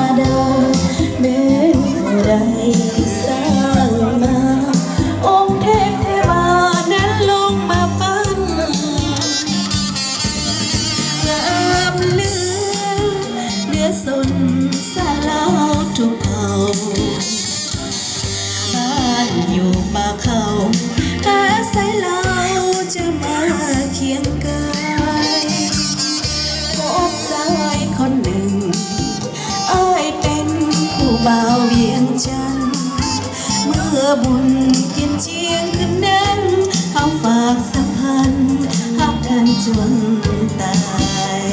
มาดาแม้ผู้ใดสร้างมาองค์เทพเทวานั้นลงมาปั้นงามเหลือสนสาลาทุกเผ่าบ้านอยู่ป่าเขาแต่สายเราจะมาเคียงกายพบสายคนหนึ่งอ้ายเป็นผู้บ่าวเวียงจันทน์เมื่อบุญกินเชียงคืนนั้นเขาฝากสัมพันธ์หักกันจนตาย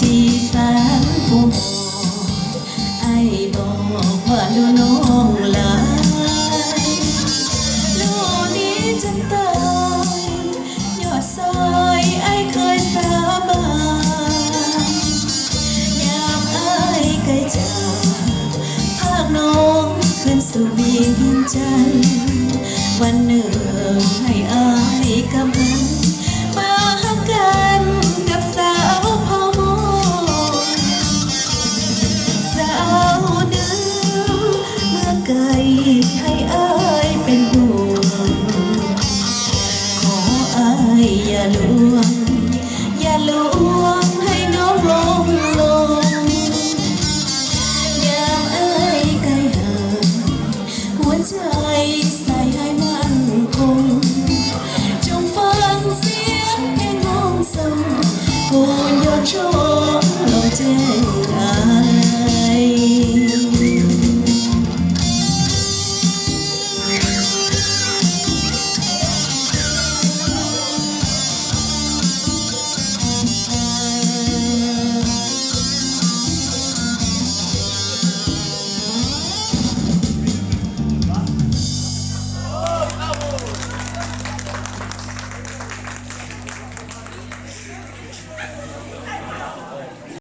ที่ศาลผู้ไอ้บอกว่าดูน้องหลายโลกนี้จะตายยอดซอยไอ้เคยสาบานยามไอ้ใกล้จากภาคน้องขึ้นสู่เวียงจันทน์วันหนึ่งให้ไอ้กำลัง